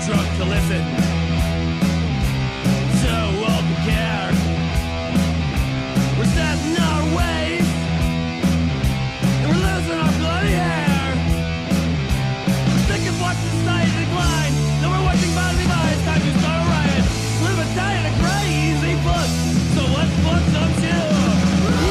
Drunk to listen, so old to care. We're set in our ways, and we're losing our bloody hair. We're sick of watching society decline, no more watching body by. It's time to start a riot. Live a diet of crazy books, so let's put some chill.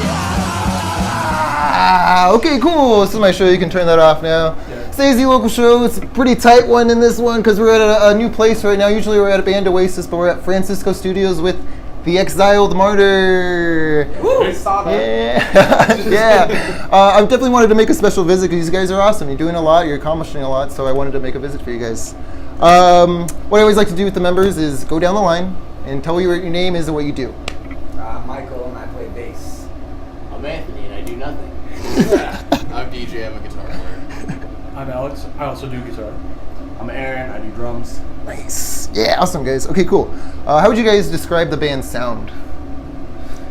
Yeah! Okay, cool. This is my show. You can turn that off now. Stacey local show. It's a pretty tight one in this one because we're at a new place right now. Usually we're at a Band Oasis, but we're at Francisco Studios with the Exiled Martyr. Woo! I saw that. Yeah. Yeah. I definitely wanted to make a special visit because you guys are awesome. You're doing a lot. You're accomplishing a lot. So I wanted to make a visit for you guys. What I always like to do with the members is go down the line and tell you what your name is and what you do. I'm Michael and I play bass. I'm Anthony and I do nothing. I'm DJ. I'm a guitar player. I'm Alex. I also do guitar. I'm Aaron. I do drums. Nice. Yeah, awesome, guys. Okay, cool. How would you guys describe the band's sound?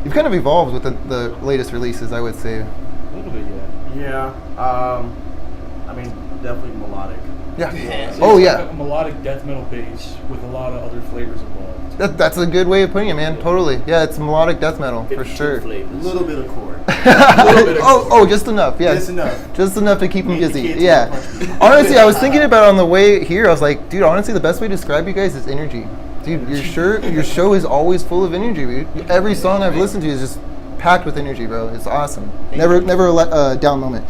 You've kind of evolved with the latest releases, I would say. A little bit, yeah. Yeah. I mean, definitely melodic. Yeah. So Oh, it's yeah. like a melodic death metal bass with a lot of other flavors involved. That's a good way of putting it, man. Totally. Yeah, it's melodic death metal, for sure. A little bit of chord. Just enough. Yeah. Just enough. Just enough to keep them Make the busy. kids Yeah. wanna punch me. Honestly, I was thinking about it on the way here. I was like, dude, honestly, the best way to describe you guys is energy. Dude, your show is always full of energy. Every song I've listened to is just packed with energy, bro. It's awesome. Never a down moment.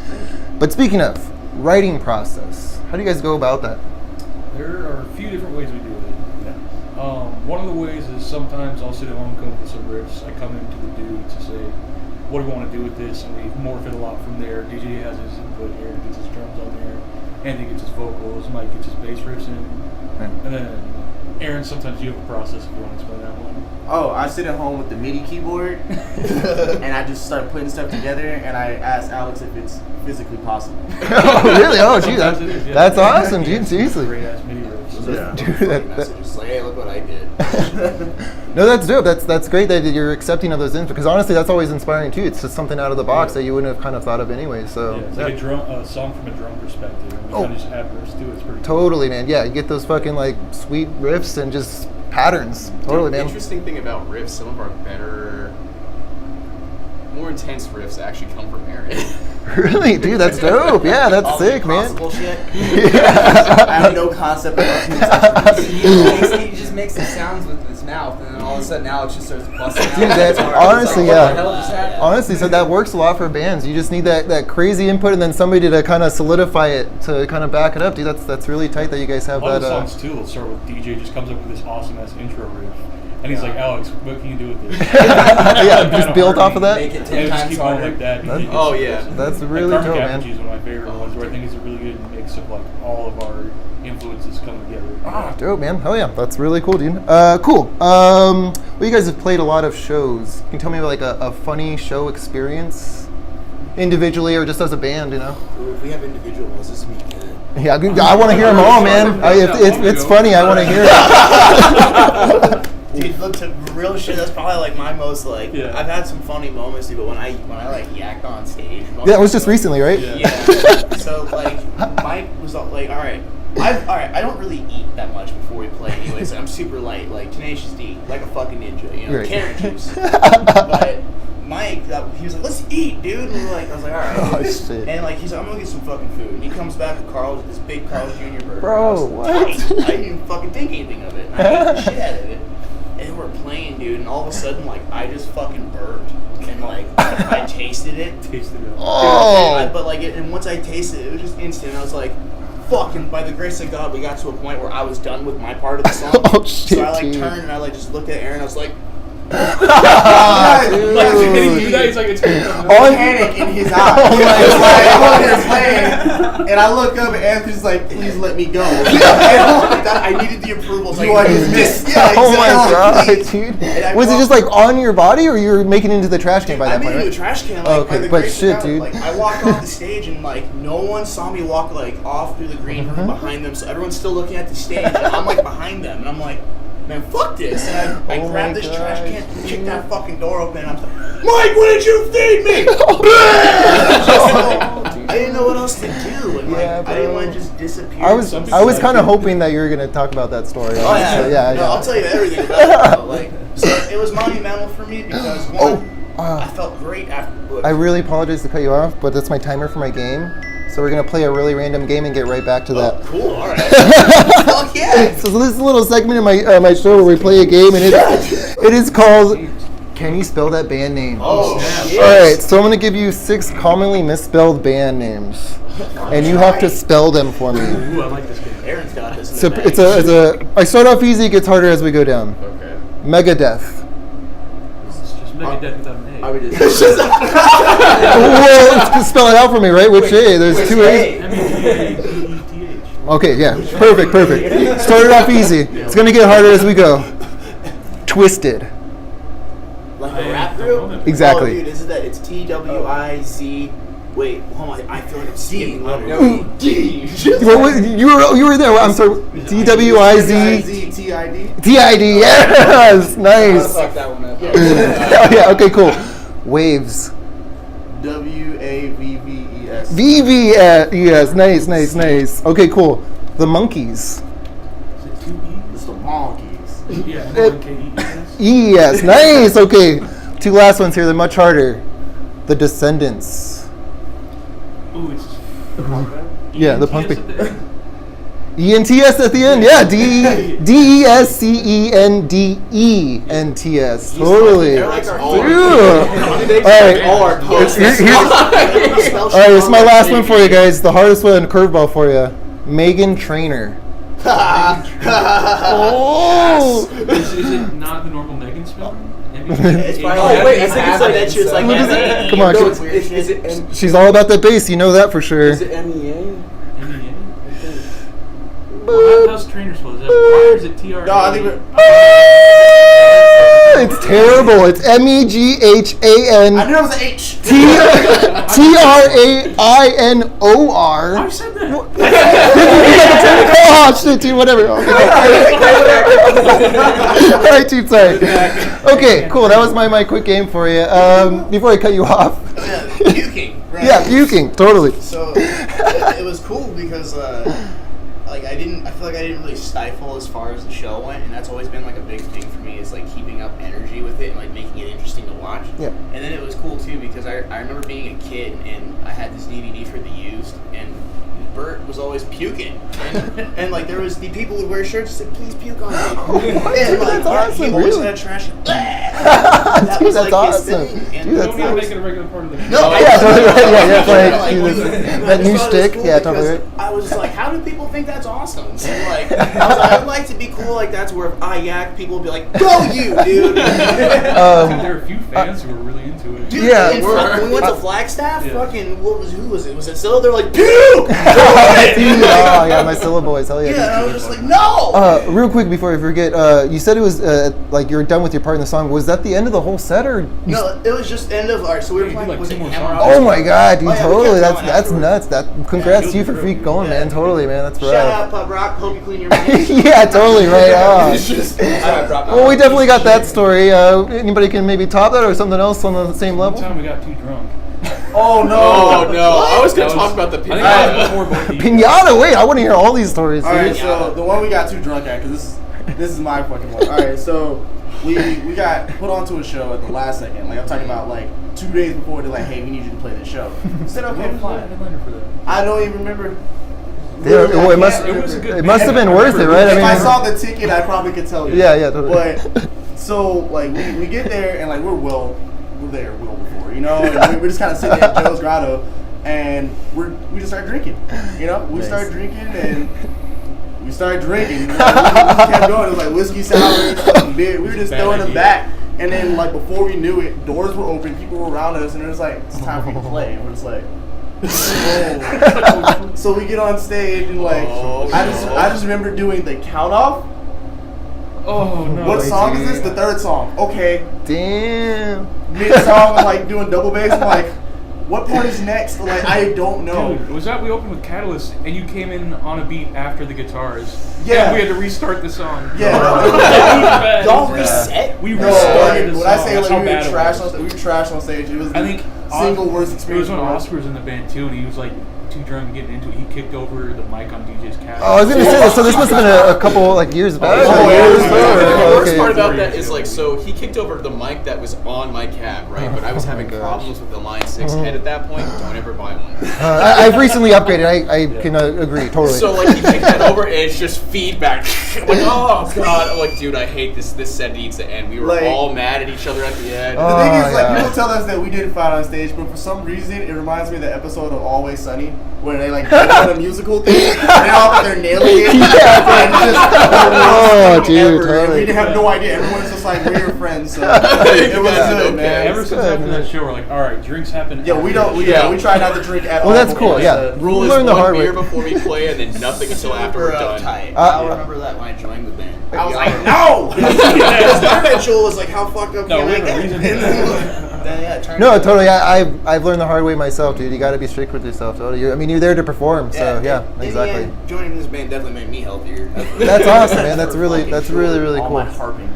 But speaking of writing process, how do you guys go about that? There are a few different ways we do it. One of the ways is sometimes I'll sit at home and come up with some riffs. I come into the dudes to say, what do we want to do with this? And we morph it a lot from there. DJ has his input here, gets his drums on there. Andy gets his vocals, Mike gets his bass riffs in. And then Aaron, sometimes you have a process if you want to explain that one. Oh, I sit at home with the MIDI keyboard and I just start putting stuff together and I ask Alex if it's physically possible. Oh, really? Oh, geez. Sometimes it is, yeah. That's awesome, dude. Seriously. Great ass MIDI riffs. Yeah. Dude, Messages like, hey, look what I did. No, that's dope. That's great that you're accepting of those inputs because honestly, that's always inspiring too. It's just something out of the box that you wouldn't have kind of thought of anyway. So Yeah, it's like a song from a drum perspective. And we kind of just add riffs to it. It's pretty cool. Totally, man. Yeah, you get those fucking like sweet riffs and just patterns. Totally, The man. interesting thing about riffs, some of our better, more intense riffs actually come from Aaron. Really, dude, that's dope. Yeah, that's All sick, the man. impossible shit. Yeah. I have no concept of what He just makes the sounds with his mouth, and then all of a sudden Alex just starts busting out. Dude, that- honestly, What yeah. the hell just happened? Honestly, so that works a lot for bands. You just need that crazy input and then somebody to kind of solidify it to kind of back it up, dude. That's really tight that you guys have A lot that. of the songs too will start with DJ just comes up with this awesome ass intro riff, and he's like, Alex, what can you do with this? Yeah, just build off of that. Make it 10 And just times keep going harder. like that. That's- Oh, yeah. That's Like really Carbon dope, Cabbage man. is one of my favorite ones where I think it's a really good mix of like all of our influences come together. Ah, dope, man. Hell yeah, that's really cool, dude. Cool. Well, you guys have played a lot of shows. Can you tell me about like a funny show experience, individually or just as a band? You know. If we have individual ones, this would be good. Yeah, I want to hear them all, man. If it's funny, I want to hear it. Dude, look, to real shit, that's probably like my most like. Yeah. I've had some funny moments, dude, but when I like yacked on stage. Yeah, it was just recently, right? Yeah. So like, Mike was like, all right. I don't really eat that much before we play anyways. I'm super light, like Tenacious D, like a fucking ninja, you know, Right. carrot juice. But Mike, he was like, let's eat, dude. And I was like, all right. Oh, shit. And like, he's like, I'm gonna get some fucking food. And he comes back with this big Carl's Jr. burger. Bro, And I was like, what? I didn't even fucking think anything of it. And I ate the shit out of it. And we're playing, dude, and all of a sudden, like, I just fucking burped. And like, I tasted it. Oh. And once I tasted it, it was just instant. I was like, fuck. And by the grace of God, we got to a point where I was done with my part of the song. Oh, shit, so I like dude. turned and I like just looked at Aaron. I was like, Like, did he do that? He's like, it's Panic in his eyes. Oh my It's like, I'm God. on here playing, and I look up, and Anthony's like, "Please let me go." And I needed the approval. So I dismissed. Yeah, Oh my god, exactly. dude. And I Was it walked- just like on your body, or you were making it into the trash can by I that made point? it to a Right? trash can. Like, Okay, by the but grace of shit, God, dude. Like, I walked off the stage, and like no one saw me walk like off through the green room behind them. So everyone's still looking at the stage, and I'm like behind them, and I'm like, man, fuck this. And I Oh grabbed my this trash gosh, can, dude. kicked that fucking door open, and I'm like, Mike, what did you feed me? I didn't know what else to do, and like Yeah, I didn't bro. want to just disappear. I was Some people like kind of it. hoping that you were gonna talk about that story. Oh yeah, So, yeah, no, yeah. I'll tell you everything about it. Bro. Like, so it was monumental for me because one, I felt great after. I really apologize to cut you off, but that's my timer for my game. So we're gonna play a really random game and get right back to that. Cool, all right. Fuck yeah. So this is a little segment in my show where we play a game, and it is called Can You Spell That Band Name? Oh shit. All right, so I'm gonna give you 6 commonly misspelled band names, and you have to spell them for me. Ooh, I like this game. Aaron's got this. So it's a. I start off easy, it gets harder as we go down. Okay. Megadeth. It's just Megadeth without an A. I would just. Well, spell it out for me, right? Which A? There's 2 A's. M-E-G-A-D-E-T-H. Okay, yeah, perfect. Started off easy. It's gonna get harder as we go. Twisted. Like a rap group? Exactly. Oh, dude, is it that? It's TWIZ. Wait, hold on. I feel like I'm seeing. What was- you were there. I'm sorry. TWIZ. TID. TID. Yes, nice. Fuck that one up. Yeah. Okay. Cool. Waves. WAVVES. VVES. Nice. Okay. Cool. The Monkeys. Is it 2 E's? It's the monkeys. Yeah, M-O-N-K-E-S. ES. Nice. Okay. 2 last ones here. They're much harder. The Descendants. Ooh, it's Yeah, the punk. ENTS at the end. ENTS at the end. Yeah. DESCENDENTS. Totally. They're like our All right. all our posts. All right, this is my last one for you guys. The hardest one, curveball for you. Megan Trainor. Oh! Is it not the normal Megan spelling? It's probably Oh, like, wait, I think I it's like bet that shit's like What is it? Come on, No, kid. is it M- She's all about that bass. You know that for sure. is it MEA? M-E-A? Well, how's trainer spelled? Is that Y or is it T-R-A? No, I think we're. It's terrible. It's I MEGHAN. knew it was an H. TRAINOR. I said that. Oh shit, dude. Whatever. All right, dude. Sorry. Okay, cool. That was my quick game for you. Before I cut you off. Puking. Right? Yeah, puking. Totally. So it was cool because like I feel like I didn't really stifle as far as the show went, and that's always been like a big thing for me is like keeping up energy with it and like making it interesting to watch. Yeah. And then it was cool too because I remember being a kid and I had this DVD for The Used and Bert was always puking and like there was the people who wear shirts that said please puke on me. And like that's he awesome, always really. had a trash. Dude, That was that's like his awesome. thing. And Dude, You that's don't need to make it a regular part of the show. no, Yeah, totally right. Yeah, I like, was that I new just thought it was shtick. cool Yeah, totally because right. I was like, how do people think that's awesome? And like, I would like to be cool like that's where if I yak, people would be like, go you, dude. There are a few fans who are really into it. Dude, Yeah, and when we went to Flagstaff, Yeah. fucking, who was it? Was it still? They're like, puke! Dude, oh yeah, my Scylla boys. Hell yeah. Yeah, and I was just like, no! Real quick before I forget, you said it was like you were done with your part in the song. Was that the end of the whole set, or? No, it was just end of, alright, so we were Yeah, you playing, did, like, was 2 it more Hammer songs. Out? Oh my god, dude! Oh, yeah, we Totally. kept That's going that's afterwards. nuts. Congrats to you for Yeah. freak going, man. Totally, man. That's Shout rough. out, Pub Rock, hope you clean your mind. Yeah, totally right on. I dropped my Well, we definitely got that story. Anybody can maybe top that or something else on the same One level? time we got too drunk. Oh no! Oh no! I was gonna That talk was- about the I think that was pinata. before both of you. Pinata. Wait, I want to hear all these stories. All right, dude. so the one we got too drunk at, because this is my fucking one. All right, so we got put onto a show at the last second. Like I'm talking about like 2 days before. They're like, hey, we need you to play this show. I said, What okay, was the fine. headliner for that? I don't even remember. Yeah, well, it must. It was a good It must have band. been worth it, right? If I saw the ticket, I probably could tell you. Yeah, yeah, totally. But so like we get there and like we're there well before, you know, and we're just kind of sitting at Joe's Grotto, and we just start drinking, you know, we Nice. start drinking and. We started drinking. We kept going. It was like whiskey sours, fucking beer. We were just Bad throwing them idea. back. And then like before we knew it, doors were open, people were around us, and it was like, it's time for you to play. And we're just like, oh. So we get on stage and like, I just remember doing the count off. Oh no! What song is this? The third song. Okay. Damn. Mid song, I'm like doing double bass. I'm like, what part is next? Like, I don't know. Dude, was that we opened with Catalyst and you came in on a beat after the guitars? Yeah. And we had to restart the song. Yeah. Y'all reset? We No, restarted the when song. I say That's like how we were bad it trash was. on stage, it was I think the single worst It experience. was when of my Oscar was in the band too, and he was like too drunk to get into it. He kicked over the mic on DJ's cat. Oh, I was gonna say this. So this must have been a couple like years back. Oh, yeah. Years The back. The worst Okay. part about that is like, so he kicked over the mic that was on my cab, right? But I was having gosh. problems with the Line 6 head at that point. Don't ever buy one. I've recently upgraded. I can agree totally. So like he kicked that over and it's just feedback. I'm like, oh god. I'm like, dude, I hate this. This set needs to end. We were Like- all mad at each other at the end. The thing is, like, yeah. people tell us that we didn't fight on stage, but for some reason, it reminds me of the episode of Always Sunny, where they, like, on a musical thing, and they're nailing it. And it's just, dude, ever. And totally. we didn't have no idea. Everyone's just like, we're your friends, so it was good, Okay. man. Ever since after that show, we're like, all right, drinks happen. Yeah, we don't, we try not to drink at all. Well, that's cool. before Yeah, the- Rule we is learned the one hard way. beer before we play and then nothing until after we're done. Uptight. Uh, I remember that when I joined the band. I was like, no! Because my eventual was like, how fucked up No, can we I have a get? reason. No, totally. I've learned the hard way myself, dude. You got to be strict with yourself. Totally. You're there to perform. So yeah, in the exactly. end, joining this band definitely made me healthier. That's awesome, man. That's really All cool. my harping.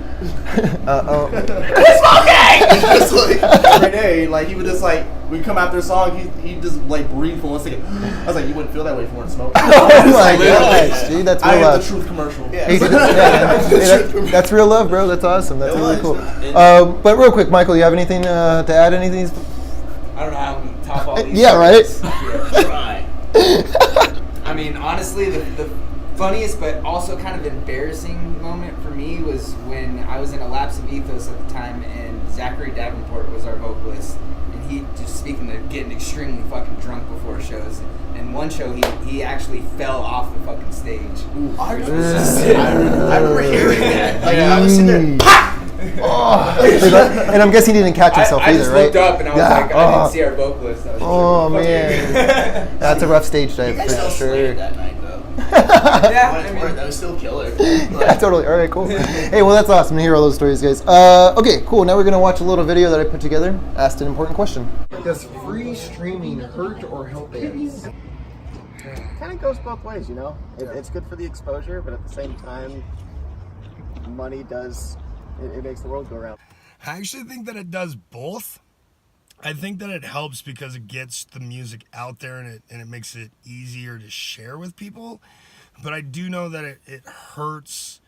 It's like, Every day, like, he would just, like, we'd come after a song, he'd just, like, breathe for 1 second. I was like, you wouldn't feel that way if you weren't smoking. Oh my gosh, dude. That's I real am the love. truth commercial. Yeah. Hey, dude, that's real love, bro. That's awesome. That's It really was. cool. And- But real quick, Michael, you have anything to add? Anything? I don't know how I'm gonna top all these. Yeah, right? stories. right. I mean, honestly, the funniest but also kind of embarrassing moment for me was when I was in a Lapse of Ethos at the time, and Zachary Davenport was our vocalist, and he, just speaking of getting extremely fucking drunk before shows, and one show he actually fell off the fucking stage. I Which remember, was just- I remember hearing that. Like, I was sitting there, And I'm guessing he didn't catch himself I either, just right? looked up and I was Yeah. like, I didn't see our vocalist. I was Oh, like, man. That's a rough stage you dive guys still for slayed sure. that night, though. yeah, I That mean, was still killer. Yeah, totally. All right, cool. Hey, well, that's awesome to hear all those stories, guys. Okay, cool. Now we're going to watch a little video that I put together. Asked an important question. Does free streaming hurt or help bands? Kind of goes both ways, you know. It's good for the exposure, but at the same time, money does. It makes the world go round. I actually think that it does both. I think that it helps because it gets the music out there and it makes it easier to share with people. But I do know that it hurts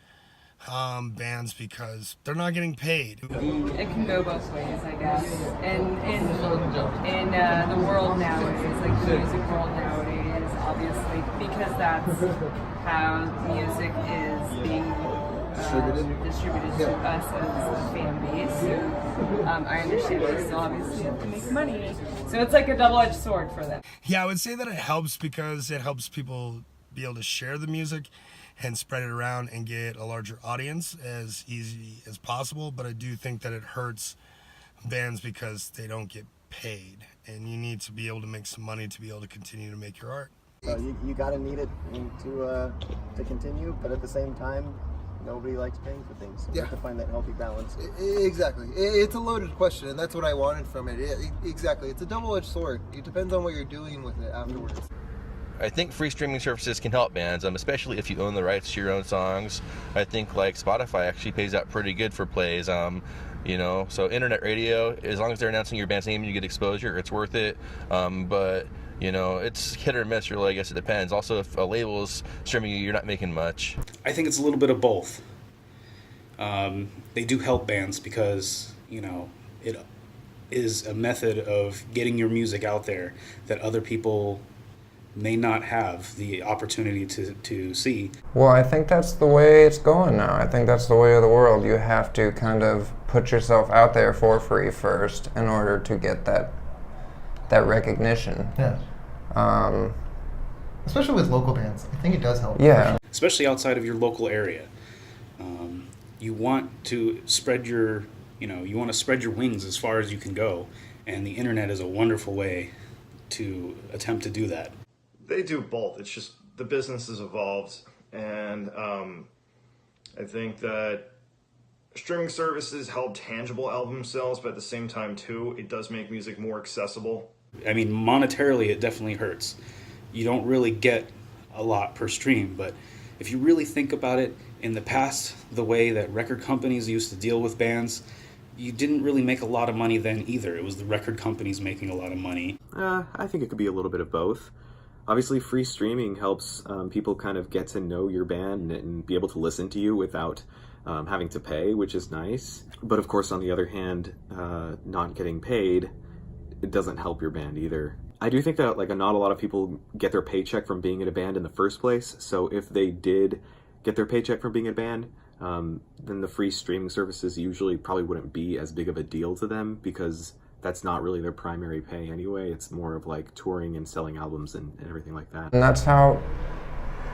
bands because they're not getting paid. It can go both ways, I guess. And in the world nowadays, like the music world nowadays, obviously, because that's how music is being distributed to us as a fan base. So I understand they still obviously have to make money. So it's like a double-edged sword for them. Yeah, I would say that it helps because it helps people be able to share the music and spread it around and get a larger audience as easy as possible. But I do think that it hurts bands because they don't get paid, and you need to be able to make some money to be able to continue to make your art. So you gotta need it to continue, but at the same time, nobody likes paying for things. So you have to find that healthy balance. Exactly. It's a loaded question, and that's what I wanted from it. Exactly. It's a double-edged sword. It depends on what you're doing with it afterwards. I think free streaming services can help bands, especially if you own the rights to your own songs. I think like Spotify actually pays out pretty good for plays. So internet radio, as long as they're announcing your band's name and you get exposure, it's worth it. But it's hit or miss, really. I guess it depends. Also, if a label is streaming you, you're not making much. I think it's a little bit of both. They do help bands because, it is a method of getting your music out there that other people may not have the opportunity to see. Well, I think that's the way it's going now. I think that's the way of the world. You have to kind of put yourself out there for free first in order to get that recognition. Yeah. Especially with local bands. I think it does help. Yeah. Especially outside of your local area. You want to spread your You want to spread your wings as far as you can go, and the internet is a wonderful way to attempt to do that. They do both. It's just the business has evolved, and I think that streaming services help tangible album sales, but at the same time too, it does make music more accessible. I mean, monetarily, it definitely hurts. You don't really get a lot per stream, but if you really think about it, in the past, the way that record companies used to deal with bands, you didn't really make a lot of money then either. It was the record companies making a lot of money. I think it could be a little bit of both. Obviously, free streaming helps people kind of get to know your band and be able to listen to you without having to pay, which is nice. But of course, on the other hand, not getting paid, it doesn't help your band either. I do think that not a lot of people get their paycheck from being in a band in the first place. So if they did get their paycheck from being in a band, then the free streaming services usually probably wouldn't be as big of a deal to them, because that's not really their primary pay anyway. It's more of touring and selling albums and everything like that. And that's how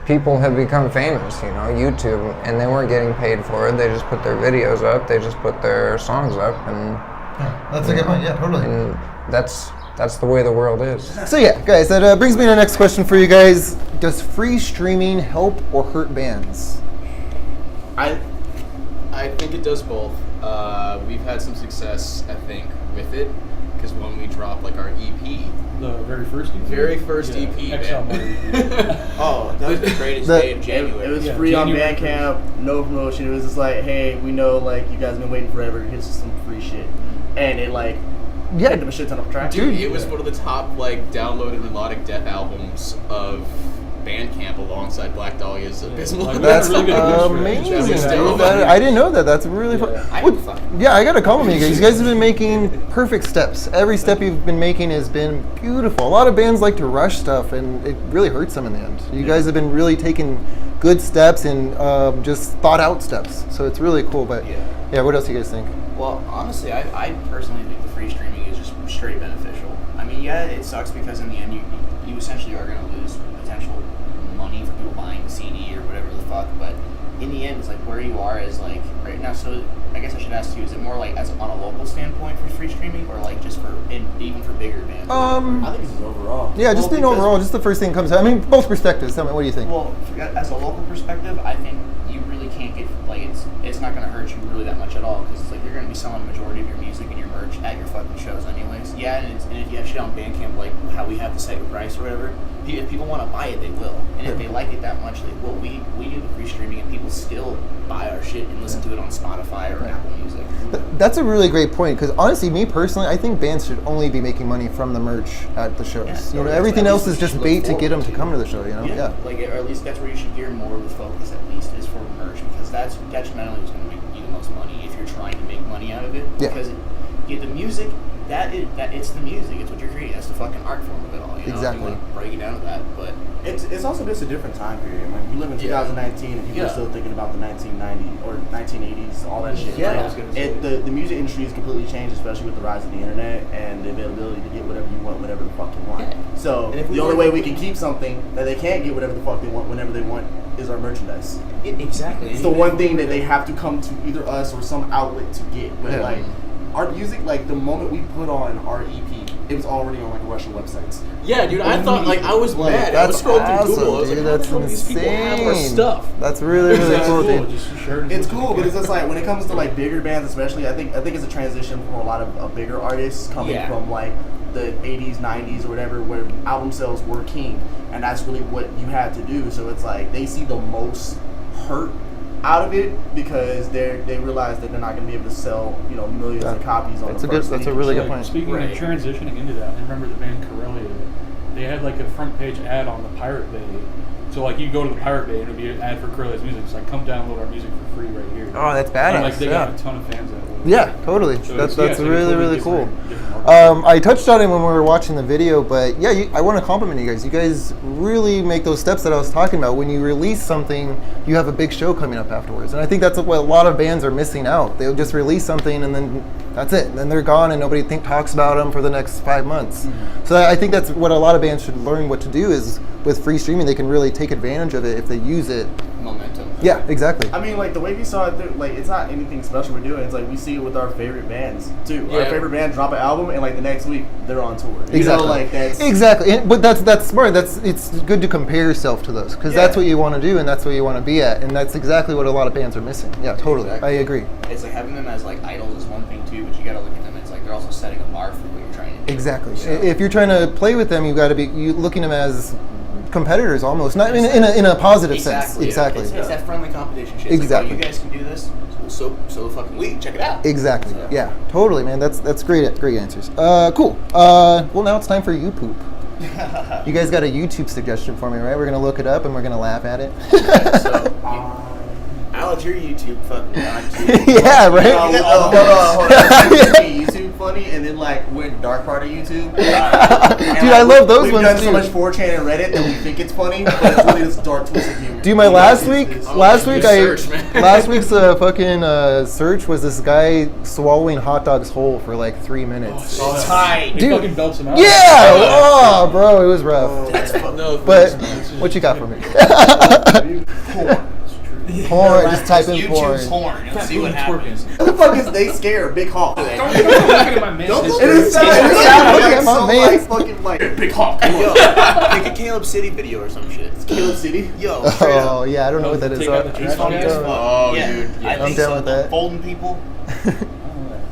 people have become famous, YouTube, and they weren't getting paid for it. They just put their videos up, they just put their songs up, and yeah, that's a good point. Yeah, totally. And that's the way the world is. So yeah, guys, that brings me to the next question for you guys. Does free streaming help or hurt bands? I think it does both. We've had some success, I think, with it, because when we dropped our EP, the very first EP, Exiled Martyr. Oh, that was the greatest day of January. It was free January. On Bandcamp, no promotion. It was just hey, we know you guys have been waiting forever. Here's some free shit, and it picked up a shit ton of tracks. Dude, it was one of the top downloaded melodic death albums of Bandcamp alongside Black Dahlia's Abysmal. That's really amazing. I didn't know that. That's really fun. Yeah, I gotta compliment you guys. You guys have been making perfect steps. Every step you've been making has been beautiful. A lot of bands like to rush stuff, and it really hurts them in the end. You guys have been really taking good steps and just thought out steps. So it's really cool. But yeah, what else do you guys think? Well, honestly, I personally think the free streaming is just straight beneficial. I mean, yeah, it sucks because in the end you essentially are going to lose potential money for people buying the CD or whatever the fuck, but in the end, it's where you are is right now. So I guess I should ask you: is it more as on a local standpoint for free streaming, or just even for bigger bands? I think it's overall. Yeah, just in overall, just the first thing comes out. I mean, both perspectives. Tell me, what do you think? Well, as a local perspective, I think you really can't get it's not going to hurt you really that much at all, because it's you're going to be selling the majority of your music and your merch at your fucking shows anyways. Yeah, and if you have shit on Bandcamp how we have the second price or whatever, if people want to buy it, they will. And if they like it that much, they will. We do the free streaming, and people still buy our shit and listen to it on Spotify or Apple Music. That's a really great point, because honestly, me personally, I think bands should only be making money from the merch at the shows. Yeah, everything else is just bait to get them to come to the show. Yeah. Or at least that's where you should gear more of the focus. At least is for merch, because that's detrimentally what's going to make you the most money if you're trying to make money out of it. Yeah. Because the music. It's the music. It's what you're creating. That's the fucking art form of it all. Exactly. If you want to break it down to that, but it's also just a different time period. We live in 2019, and people are still thinking about the 1990s or 1980s, all that shit. Yeah. The music industry has completely changed, especially with the rise of the internet and the availability to get whatever you want, whenever the fuck you want. Yeah. So the only way we can keep something that they can't get whatever the fuck they want, whenever they want, is our merchandise. Exactly. It's the one thing that they have to come to either us or some outlet to get. But our music, the moment we put on our EP, it was already on Russian websites. Yeah, dude, I thought I was mad. I was scrolling through Google. I was that's how these people have our stuff? That's really cool, dude. It's cool, but it's just when it comes to bigger bands, especially, I think it's a transition for a lot of bigger artists coming from the 80s, 90s, or whatever, where album sales were king, and that's really what you had to do. So it's they see the most hurt out of it, because they realize that they're not going to be able to sell millions of copies on the first. That's a really good point. Speaking of transitioning into that, I remember the band Corellia. They had a front page ad on the Pirate Bay. So you go to the Pirate Bay and it'll be an ad for Corellia's music. It's come download our music for free right here. Oh, that's badass. And they got a ton of fans that way. Yeah, totally. So that's really cool. Different I touched on it when we were watching the video, but yeah, I want to compliment you guys. You guys really make those steps that I was talking about. When you release something, you have a big show coming up afterwards. And I think that's what a lot of bands are missing out. They'll just release something and then that's it. And then they're gone and nobody talks about them for the next 5 months. Mm-hmm. So I think that's what a lot of bands should learn what to do is with free streaming, they can really take advantage of it if they use it momentum. Yeah, exactly. I mean, like the way we saw it, like it's not anything special we're doing. It's like we see it with our favorite bands too. Yeah. Our favorite band drop an album, and like the next week they're on tour. You Exactly. know, like that's exactly. But that's smart. It's good to compare yourself to those because that's what you want to do and that's what you want to be at, and that's exactly what a lot of bands are missing. Yeah, totally. Exactly. I agree. It's like having them as like idols is one thing too, but you gotta look at them as like they're also setting a bar for what you're trying to do. Exactly. So, If you're trying to play with them, you got to be looking at them as competitors almost, not in a positive sense. Exactly. It's that friendly competition shit. Exactly. Like, oh, you guys can do this. So fucking we check it out. Exactly. So. Yeah. Totally, man. That's great answers. Cool. Well, now it's time for you poop. You guys got a YouTube suggestion for me, right? We're gonna look it up and we're gonna laugh at it. Alex, your YouTube fucking god too. Yeah, right? Hold on. YouTube funny, and then like went dark part of YouTube. Dude, I love those we've ones done too. so much 4chan and Reddit that we think it's funny, but it's really this dark twisted humor. Dude, my last week's search, fucking search was this guy swallowing hot dogs whole for like 3 minutes. Oh, tight. He Dude. fucking belts him out. Yeah! Oh, bro, it was rough. But what you got for me? Porn, just type in porn. YouTube's porn. Let's see what happens. What the fuck is they scare? Big Hawk. Don't look at my man. Don't look It is at my man. like fucking like Big Hawk. Yo, make a Caleb City video or some shit. Caleb City. Yo, straight up. Oh, yeah, I don't know what that is. Take out the So- trash He's funny can. as fuck. Oh, yeah. dude. I I'm think down so. with that. Folding people.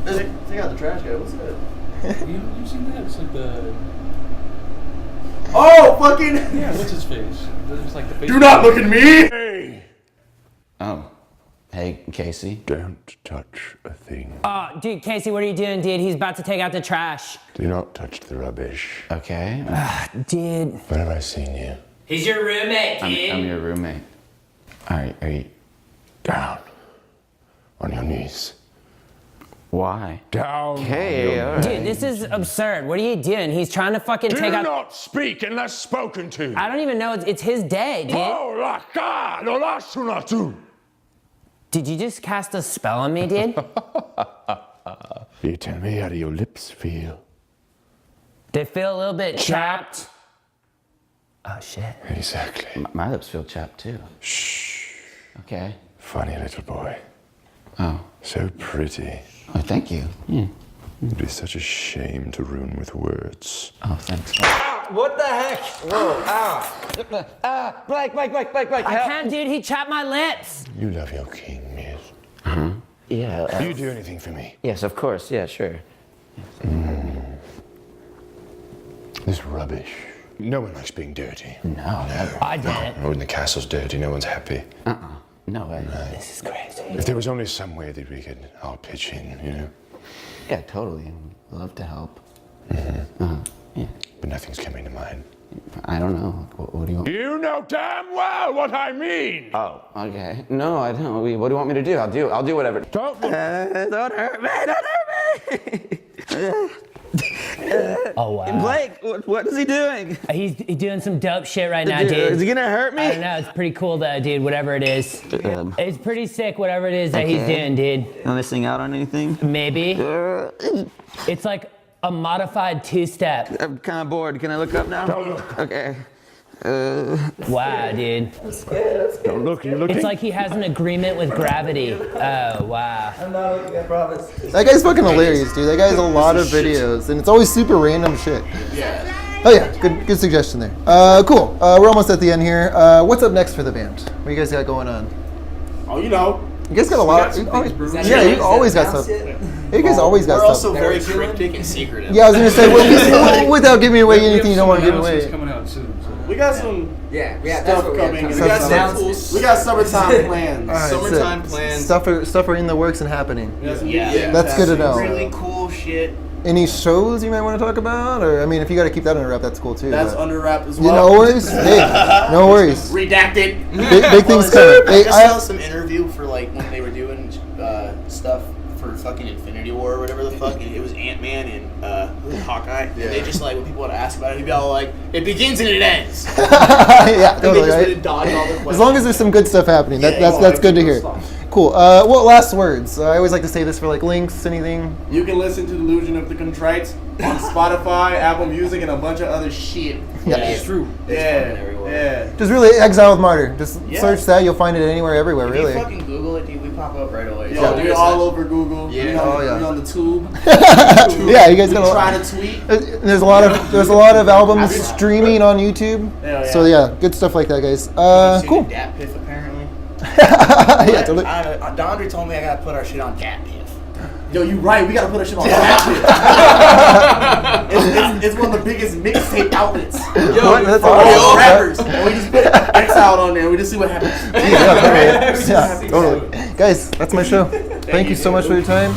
Take out the trash guy. What's that? You seen that? It's like the Oh, fucking. yeah. What's his face? It's like the face. Do not look at me. Oh. Hey, Casey. Don't touch a thing. Oh, dude, Casey, what are you doing, dude? He's about to take out the trash. Do not touch the rubbish. Okay. Dude. When have I seen you? He's your roommate, dude. I'm your roommate. Alright, are you... Down. On your knees. Why? Down. Hey, alright. Dude, this is absurd. What are you doing? He's trying to fucking take out... Do not speak unless spoken to. I don't even know. It's his day, dude. Oh, la ka, lo la sunatu. Did you just cast a spell on me, dude? You tell me how do your lips feel? They feel a little bit chapped. Oh, shit. Exactly. My lips feel chapped too. Shh. Okay. Funny little boy. Oh. So pretty. Oh, thank you. It'd be such a shame to ruin with words. Oh, thanks. What the heck? Whoa, ow. Blake, I can't, dude. He chapped my lips. You love your king, yes. Uh-huh. Yeah. Do you do anything for me? Yes, of course. Yeah, sure. This rubbish. No one likes being dirty. No, never. I did it. When the castle's dirty, no one's happy. No way. This is crazy. If there was only some way that we could all pitch in, you know? Yeah, totally. Love to help. Yeah. But nothing's coming to mind. I don't know. What do you want? You know damn well what I mean! Oh, okay. No, I don't. What do you want me to do? I'll do whatever. Don't Don't hurt me! Don't hurt me! Oh, wow. Blake, what is he doing? He's doing some dope shit right now, Dude, dude. is he gonna hurt me? I don't know. It's pretty cool, though, dude. Whatever it is. It's pretty sick, whatever it is that he's doing, dude. Am I missing out on anything? Maybe. It's like a modified two-step. I'm kind of bored. Can I look up now? Don't look. Okay. Wow, dude. Don't look, you're looking. It's like he has an agreement with gravity. Oh, wow. I'm not looking, I promise. That guy's fucking hilarious, dude. That guy has a lot of videos, and it's always super random shit. Yeah. Oh yeah, good suggestion there. Cool. We're almost at the end here. What's up next for the band? What you guys got going on? Oh, you know. You guys got a lot. Yeah, you always got stuff. You guys always got We're also stuff. very cryptic and secretive. Yeah, I was gonna say without giving away anything you don't want to give away. Coming out soon. So. We got some that's what stuff coming. we We got have. we got summertime plans. All right, Summertime sick. plans. Stuff are in the works and happening. Yeah. That's good to know. Really cool shit. Any shows you might want to talk about, or I mean, if you got to keep that under wrap, that's cool too. That's but- under wrap as You well. know, worries. Hey, no worries. Redacted. Big things coming. Hey, I just saw some interview for like when they were doing stuff for fucking Infinity War or whatever the fuck, and it was Ant-Man and Hawkeye. And they just like when people would ask about it, he'd be all like, "It begins and it ends." Yeah, And they totally. just Right? would dodge all the questions. As long as there's some good stuff happening, that's good to hear. Cool. Well, last words. I always like to say this for like links, anything. You can listen to Delusion of the Contrite on Spotify, Apple Music, and a bunch of other shit. Yeah, it's true. Yeah. Just really Exiled Martyr. Just Yeah. search that. You'll find it anywhere, everywhere, If really. you fucking Google it, dude, we pop up right away. Yeah, we're all over Google. Yeah. We're on the tube. Yeah, you guys We got try to tweet. There's a lot of albums streaming on YouTube. Yeah. So yeah, good stuff like that, guys. Cool. Dat Piff, apparently. Yeah, totally. Dondre told me I gotta put our shit on Dat Piff. Yo, you right. We gotta put our shit on that. It's one of the biggest mixtape outlets. What? That's for all awesome. rappers. And we just put Exiled on there. We just see what happens. Yeah, totally. Guys, that's my show. Thank you so much for your time.